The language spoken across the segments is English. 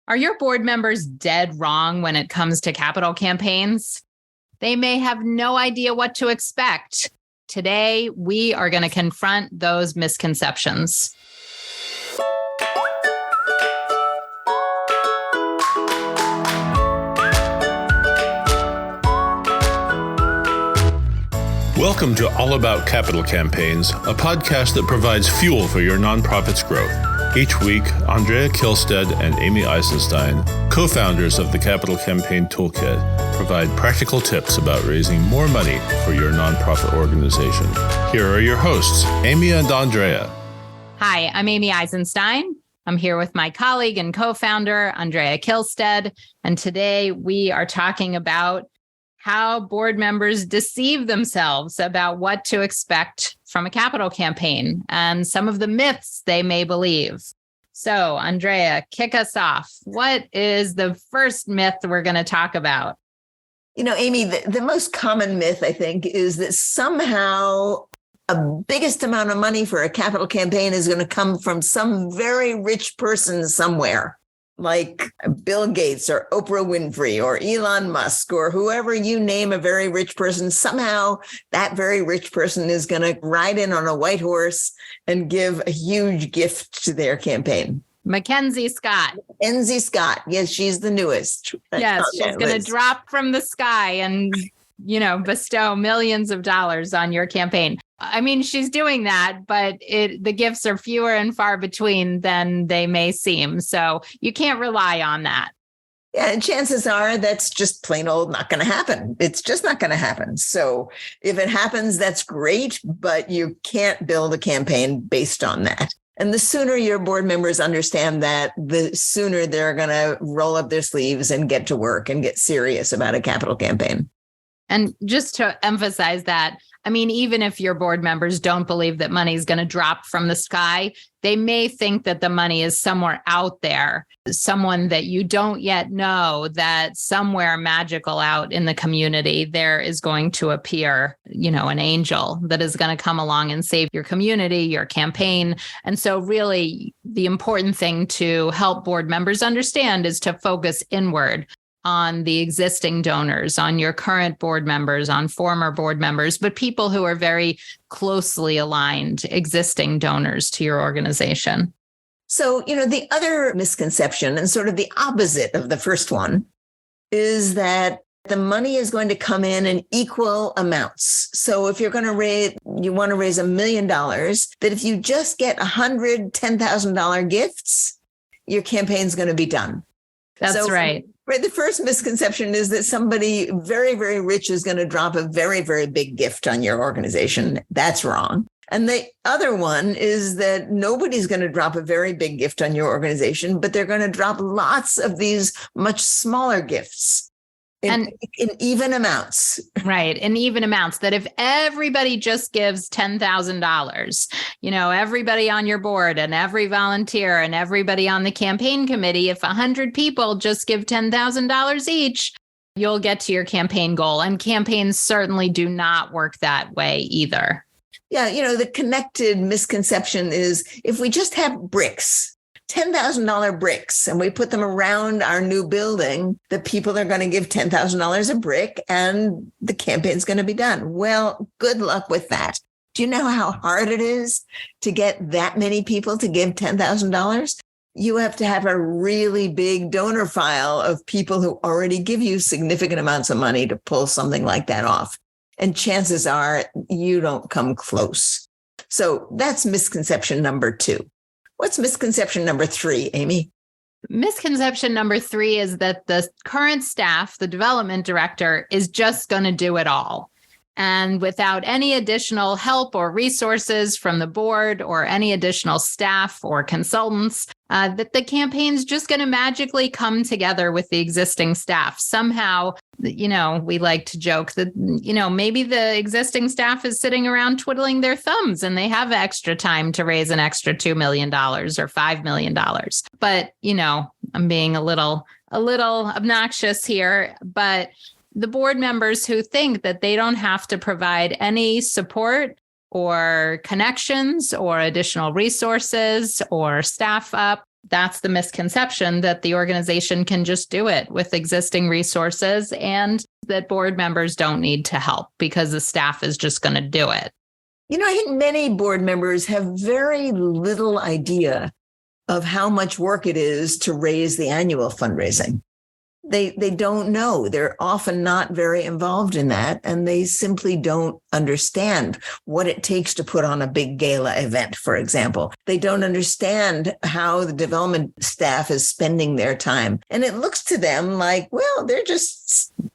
Are your board members dead wrong when it comes to capital campaigns? They may have no idea what to expect. Today, we are going to confront those misconceptions. Welcome to All About Capital Campaigns, a podcast that provides fuel for your nonprofit's growth. Each week, Andrea Kilstead and Amy Eisenstein, co-founders of the Capital Campaign Toolkit, provide practical tips about raising more money for your nonprofit organization. Here are your hosts, Amy and Andrea. Hi, I'm Amy Eisenstein. I'm here with my colleague and co-founder, Andrea Kilstead, and today we are talking about how board members deceive themselves about what to expect from a capital campaign and some of the myths they may believe. So, Andrea, kick us off. What is the first myth we're going to talk about? You know, Amy, the most common myth, I think, is that somehow a biggest amount of money for a capital campaign is going to come from some very rich person somewhere, like Bill Gates or Oprah Winfrey or Elon Musk or whoever you name a very rich person. Somehow that very rich person is going to ride in on a white horse and give a huge gift to their campaign. Mackenzie Scott. Mackenzie Scott. Yes, she's the newest. Yes, she's going to drop from the sky and, bestow millions of dollars on your campaign. I mean, she's doing that, but the gifts are fewer and far between than they may seem. So you can't rely on that. Yeah, and chances are that's just plain old not going to happen. It's just not going to happen. So if it happens, that's great, but you can't build a campaign based on that. And the sooner your board members understand that, the sooner they're going to roll up their sleeves and get to work and get serious about a capital campaign. And just to emphasize that, I mean, even if your board members don't believe that money is going to drop from the sky, they may think that the money is somewhere out there, someone that you don't yet know, that somewhere magical out in the community, there is going to appear, an angel that is going to come along and save your community, your campaign. And so really, the important thing to help board members understand is to focus inward on the existing donors, on your current board members, on former board members, but people who are very closely aligned, existing donors to your organization. So, the other misconception and sort of the opposite of the first one is that the money is going to come in equal amounts. So if you want to raise $1 million, that if you just get 100 $10,000 gifts, your campaign's going to be done. That's right. The first misconception is that somebody very, very rich is going to drop a very, very big gift on your organization. That's wrong. And the other one is that nobody's going to drop a very big gift on your organization, but they're going to drop lots of these much smaller gifts in even amounts. Right. In even amounts, that if everybody just gives $10,000, everybody on your board and every volunteer and everybody on the campaign committee, if 100 people just give $10,000 each, you'll get to your campaign goal. And campaigns certainly do not work that way either. Yeah. The connected misconception is if we just have bricks, $10,000 bricks, and we put them around our new building, the people are going to give $10,000 a brick and the campaign's going to be done. Well, good luck with that. Do you know how hard it is to get that many people to give $10,000? You have to have a really big donor file of people who already give you significant amounts of money to pull something like that off. And chances are you don't come close. So that's misconception number 2. What's misconception number 3, Amy? Misconception number 3 is that the current staff, the development director, is just going to do it all. And without any additional help or resources from the board or any additional staff or consultants, that the campaign's just going to magically come together with the existing staff. Somehow, we like to joke that, maybe the existing staff is sitting around twiddling their thumbs and they have extra time to raise an extra $2 million or $5 million. But, I'm being a little obnoxious here, but the board members who think that they don't have to provide any support or connections or additional resources or staff up that's the misconception, that the organization can just do it with existing resources and that board members don't need to help because the staff is just going to do it. I think many board members have very little idea of how much work it is to raise the annual fundraising. They don't know. They're often not very involved in that, and they simply don't understand what it takes to put on a big gala event, for example. They don't understand how the development staff is spending their time. And it looks to them like, well,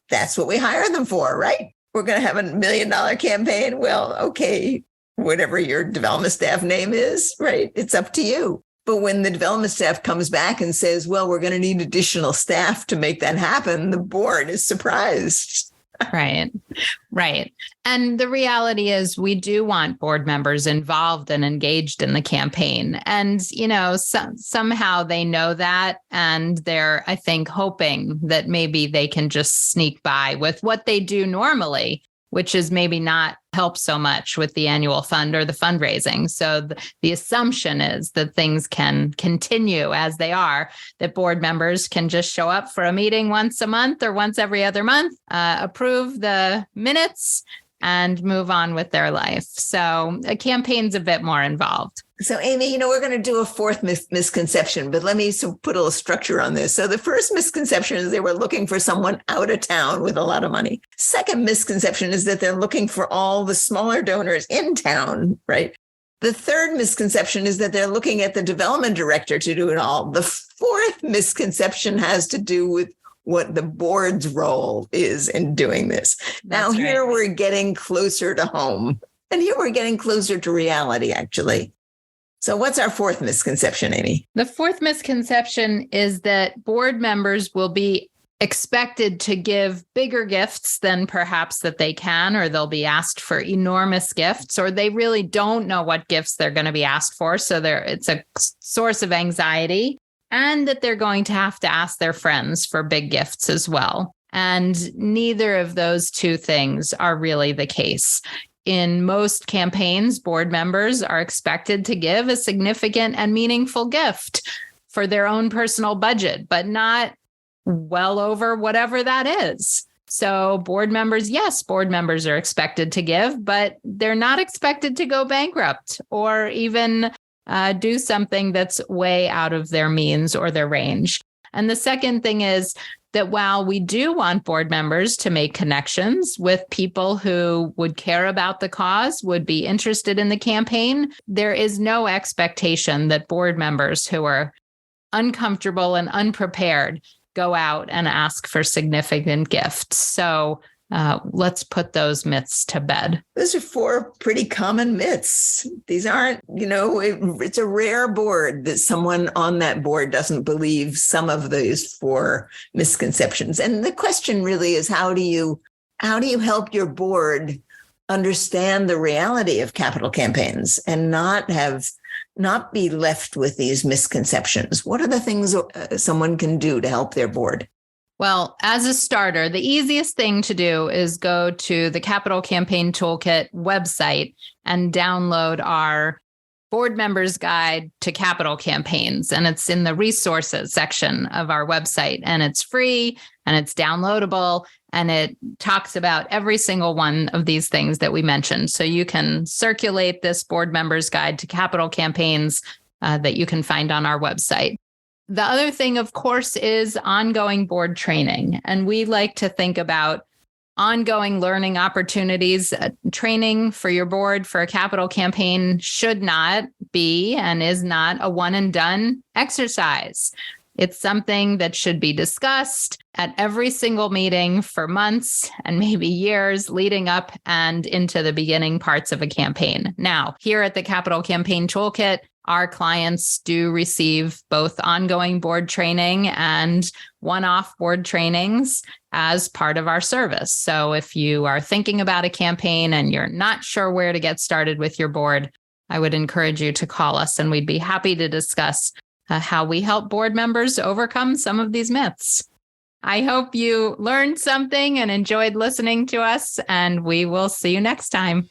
that's what we hire them for, right? We're going to have $1 million campaign. Well, okay, whatever your development staff name is, right? It's up to you. But when the development staff comes back and says, well, we're going to need additional staff to make that happen, the board is surprised. Right. And the reality is we do want board members involved and engaged in the campaign. And, somehow they know that. And they're, I think, hoping that maybe they can just sneak by with what they do normally, which is maybe not help so much with the annual fund or the fundraising. So the assumption is that things can continue as they are, that board members can just show up for a meeting once a month or once every other month, approve the minutes, and move on with their life. So a campaign's a bit more involved. So, Amy, we're going to do a fourth misconception, but let me put a little structure on this. So the first misconception is they were looking for someone out of town with a lot of money. Second misconception is that they're looking for all the smaller donors in town, right? The third misconception is that they're looking at the development director to do it all. The fourth misconception has to do with what the board's role is in doing this. Now, here we're getting closer to home, and here we're getting closer to reality, actually. So what's our fourth misconception, Amy? The fourth misconception is that board members will be expected to give bigger gifts than perhaps that they can, or they'll be asked for enormous gifts, or they really don't know what gifts they're going to be asked for. So it's a source of anxiety, and that they're going to have to ask their friends for big gifts as well. And neither of those two things are really the case. In most campaigns, board members are expected to give a significant and meaningful gift for their own personal budget, but not well over whatever that is. So board members are expected to give, but they're not expected to go bankrupt or even do something that's way out of their means or their range. And the second thing is that while we do want board members to make connections with people who would care about the cause, would be interested in the campaign, there is no expectation that board members who are uncomfortable and unprepared go out and ask for significant gifts. So let's put those myths to bed. Those are four pretty common myths. These aren't, it's a rare board that someone on that board doesn't believe some of these four misconceptions. And the question really is, how do you help your board understand the reality of capital campaigns and not be left with these misconceptions? What are the things someone can do to help their board? Well, as a starter, the easiest thing to do is go to the Capital Campaign Toolkit website and download our Board Members Guide to Capital Campaigns. And it's in the resources section of our website. And it's free and it's downloadable. And it talks about every single one of these things that we mentioned. So you can circulate this Board Members Guide to Capital Campaigns that you can find on our website. The other thing, of course, is ongoing board training. And we like to think about ongoing learning opportunities. Training for your board for a capital campaign should not be and is not a one and done exercise. It's something that should be discussed at every single meeting for months and maybe years leading up and into the beginning parts of a campaign. Now, here at the Capital Campaign Toolkit, our clients do receive both ongoing board training and one-off board trainings as part of our service. So if you are thinking about a campaign and you're not sure where to get started with your board, I would encourage you to call us and we'd be happy to discuss how we help board members overcome some of these myths. I hope you learned something and enjoyed listening to us, and we will see you next time.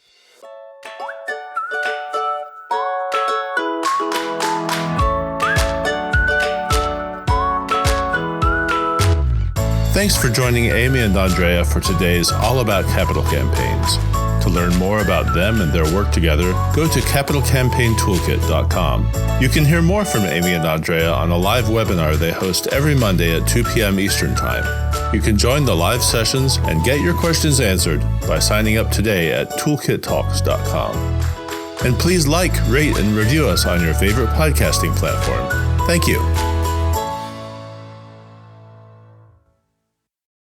Thanks for joining Amy and Andrea for today's All About Capital Campaigns. To learn more about them and their work together, go to capitalcampaigntoolkit.com. You can hear more from Amy and Andrea on a live webinar they host every Monday at 2 p.m. Eastern Time. You can join the live sessions and get your questions answered by signing up today at toolkittalks.com. And please like, rate, and review us on your favorite podcasting platform. Thank you.